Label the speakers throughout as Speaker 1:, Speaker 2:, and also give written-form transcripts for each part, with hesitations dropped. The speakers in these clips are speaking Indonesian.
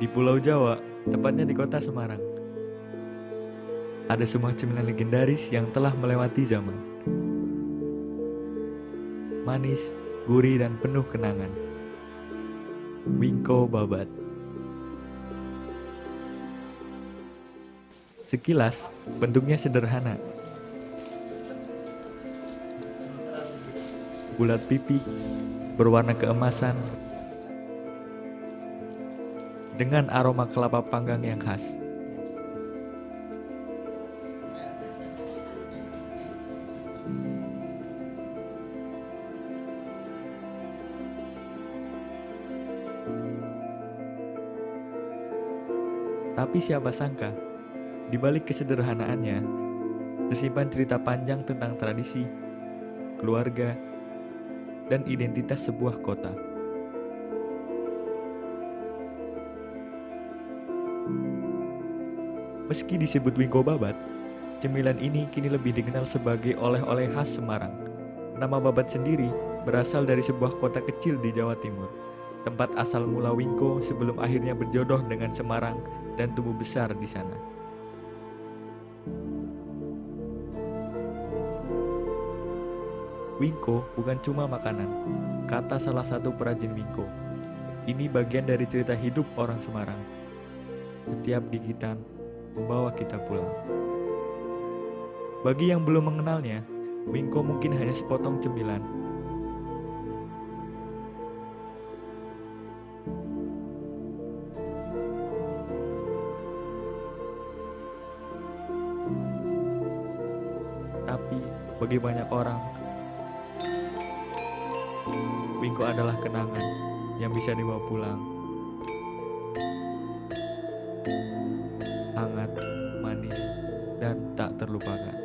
Speaker 1: Di Pulau Jawa, tepatnya di kota Semarang, ada sebuah cemilan legendaris yang telah melewati zaman. Manis, gurih, dan penuh kenangan. Wingko Babat. Sekilas, bentuknya sederhana. Bulat pipi, berwarna keemasan, dengan aroma kelapa panggang yang khas. Tapi siapa sangka, di balik kesederhanaannya, tersimpan cerita panjang tentang tradisi, keluarga, dan identitas sebuah kota. Meski disebut Wingko Babat, cemilan ini kini lebih dikenal sebagai oleh-oleh khas Semarang. Nama Babat sendiri berasal dari sebuah kota kecil di Jawa Timur, tempat asal mula Wingko sebelum akhirnya berjodoh dengan Semarang dan tumbuh besar di sana. Wingko bukan cuma makanan, kata salah satu perajin Wingko. Ini bagian dari cerita hidup orang Semarang. Setiap gigitan membawa kita pulang. Bagi yang belum mengenalnya, Wingko mungkin hanya sepotong cemilan. Tapi bagi banyak orang, Wingko adalah kenangan yang bisa dibawa pulang. Hangat, manis, dan tak terlupakan.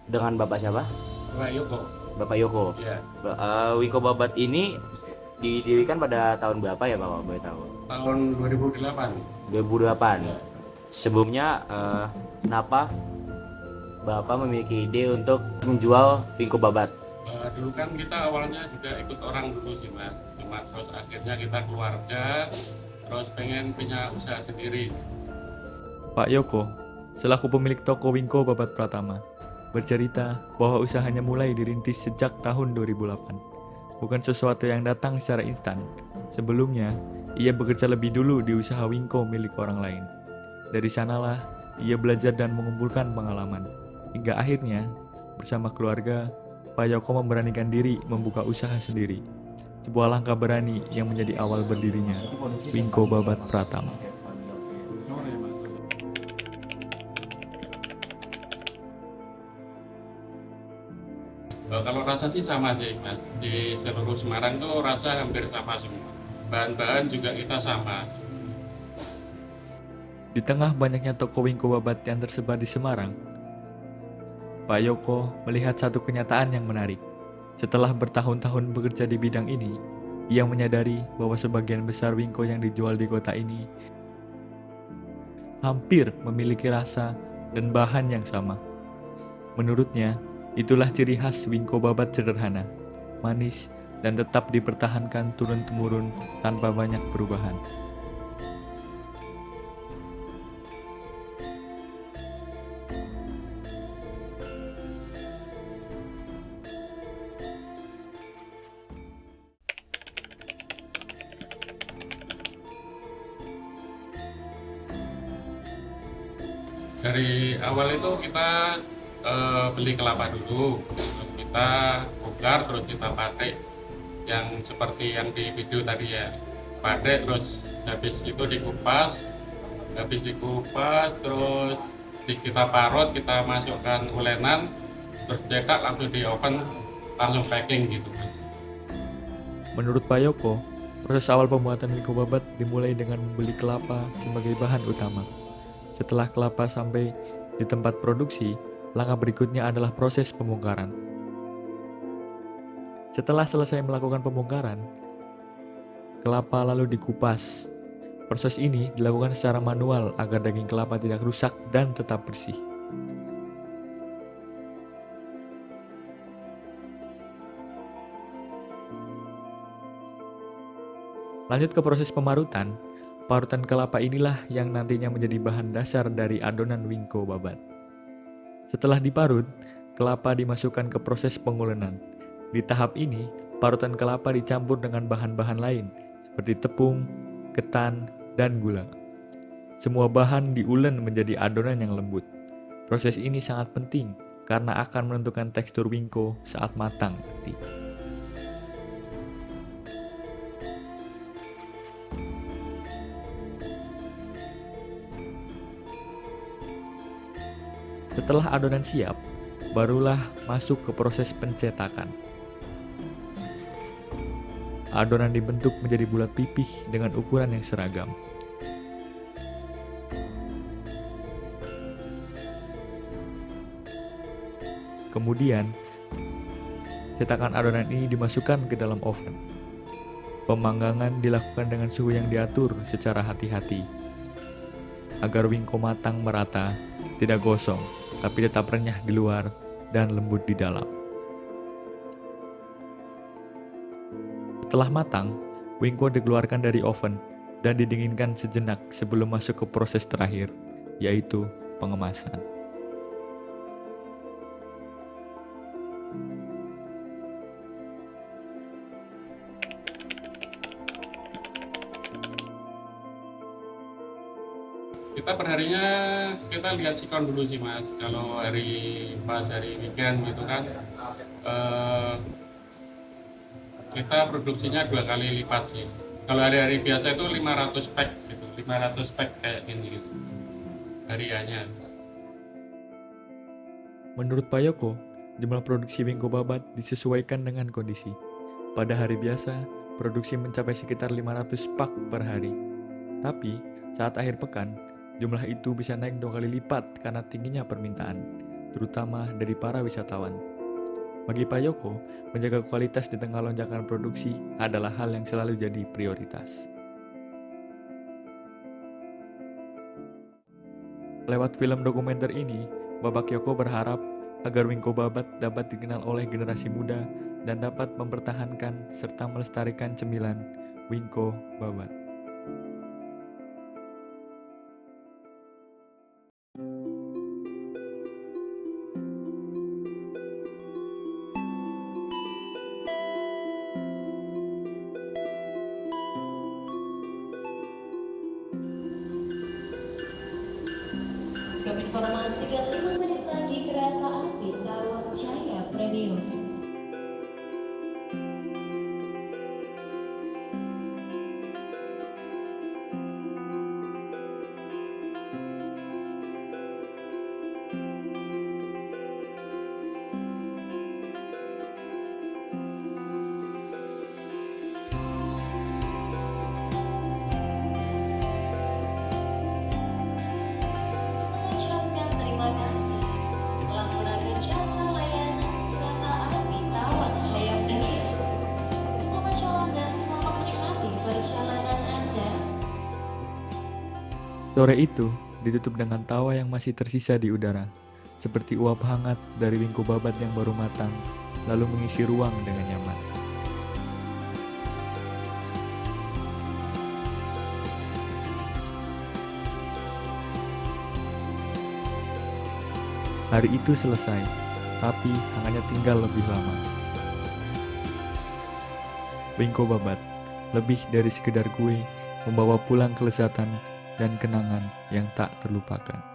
Speaker 2: Dengan Bapak siapa?
Speaker 3: Pak Yoko.
Speaker 2: Bapak Yoko.
Speaker 3: Ya,
Speaker 2: Wiko Babat ini didirikan pada tahun berapa ya Bapak? Boleh tahu?
Speaker 3: tahun 2008.
Speaker 2: 2008. Sebelumnya kenapa Bapak memiliki ide untuk menjual Wiko Babat?
Speaker 3: Dulu kan kita awalnya juga ikut orang dulu sih mas. Cuma terus akhirnya kita keluarga, terus pengen punya usaha sendiri.
Speaker 1: Pak Yoko, selaku pemilik toko Wingko Babat Pratama, bercerita bahwa usahanya mulai dirintis sejak tahun 2008. Bukan sesuatu yang datang secara instan. Sebelumnya, ia bekerja lebih dulu di usaha Wingko milik orang lain. Dari sanalah, ia belajar dan mengumpulkan pengalaman. Hingga akhirnya, bersama keluarga, Pak Yoko memberanikan diri membuka usaha sendiri. Sebuah langkah berani yang menjadi awal berdirinya Wingko Babat Pratama.
Speaker 3: Kalau rasa sih sama sih mas. Di seluruh Semarang tuh rasa hampir sama semua. Bahan-bahan juga kita sama.
Speaker 1: Di tengah banyaknya toko Wingko Babat yang tersebar di Semarang, Pak Yoko melihat satu kenyataan yang menarik. Setelah bertahun-tahun bekerja di bidang ini, ia menyadari bahwa sebagian besar Wingko yang dijual di kota ini hampir memiliki rasa dan bahan yang sama. Menurutnya, itulah ciri khas Wingko Babat sederhana, manis, dan tetap dipertahankan turun-temurun tanpa banyak perubahan.
Speaker 3: Dari awal itu kita beli kelapa dulu, terus kita bongkar, terus kita pakai yang seperti yang di video tadi ya. Pakai terus habis itu dikupas, terus kita parut, kita masukkan ulenan, terus cetak langsung di oven, langsung packing gitu.
Speaker 1: Menurut Pak Yoko, proses awal pembuatan Wingko Babat dimulai dengan membeli kelapa sebagai bahan utama. Setelah kelapa sampai di tempat produksi, langkah berikutnya adalah proses pembongkaran. Setelah selesai melakukan pembongkaran, kelapa lalu dikupas. Proses ini dilakukan secara manual agar daging kelapa tidak rusak dan tetap bersih. Lanjut ke proses pemarutan. Parutan kelapa inilah yang nantinya menjadi bahan dasar dari adonan wingko babat. Setelah diparut, kelapa dimasukkan ke proses pengulenan. Di tahap ini, parutan kelapa dicampur dengan bahan-bahan lain seperti tepung, ketan, dan gula. Semua bahan diulen menjadi adonan yang lembut. Proses ini sangat penting karena akan menentukan tekstur wingko saat matang nanti. Setelah adonan siap, barulah masuk ke proses pencetakan. Adonan dibentuk menjadi bulat pipih dengan ukuran yang seragam. Kemudian, cetakan adonan ini dimasukkan ke dalam oven. Pemanggangan dilakukan dengan suhu yang diatur secara hati-hati, agar wingko matang merata, tidak gosong, tapi tetap renyah di luar dan lembut di dalam. Setelah matang, wingko dikeluarkan dari oven dan didinginkan sejenak sebelum masuk ke proses terakhir, yaitu pengemasan.
Speaker 3: Kita perharinya kita lihat sikon dulu sih Mas. Kalau pas hari weekend gitu kan, kita produksinya 2 kali lipat sih. Kalau hari-hari biasa itu 500 pack gitu, 500 pack kayak gini gitu hariannya.
Speaker 1: Menurut Pak Yoko, jumlah produksi wingko babat disesuaikan dengan kondisi. Pada hari biasa, produksi mencapai sekitar 500 pak per hari. Tapi, saat akhir pekan, jumlah itu bisa naik 2 kali lipat karena tingginya permintaan, terutama dari para wisatawan. Bagi Pak Yoko, menjaga kualitas di tengah lonjakan produksi adalah hal yang selalu jadi prioritas. Lewat film dokumenter ini, Bapak Yoko berharap agar wingko babat dapat dikenal oleh generasi muda dan dapat mempertahankan serta melestarikan cemilan wingko babat.
Speaker 4: Kami informasikan 5 menit lagi kereta api Tawang Jaya Premium. Mengucapkan terima kasih telah menggunakan jasa layanan kereta api Tawang Jaya Premium. Selamat jalan dan selamat menikmati perjalanan Anda.
Speaker 1: Sore itu ditutup dengan tawa yang masih tersisa di udara, seperti uap hangat dari wingko babat yang baru matang, lalu mengisi ruang dengan nyaman. Hari itu selesai, tapi hangatnya tinggal lebih lama. Wingko babat, lebih dari sekedar kue, membawa pulang kelezatan dan kenangan yang tak terlupakan.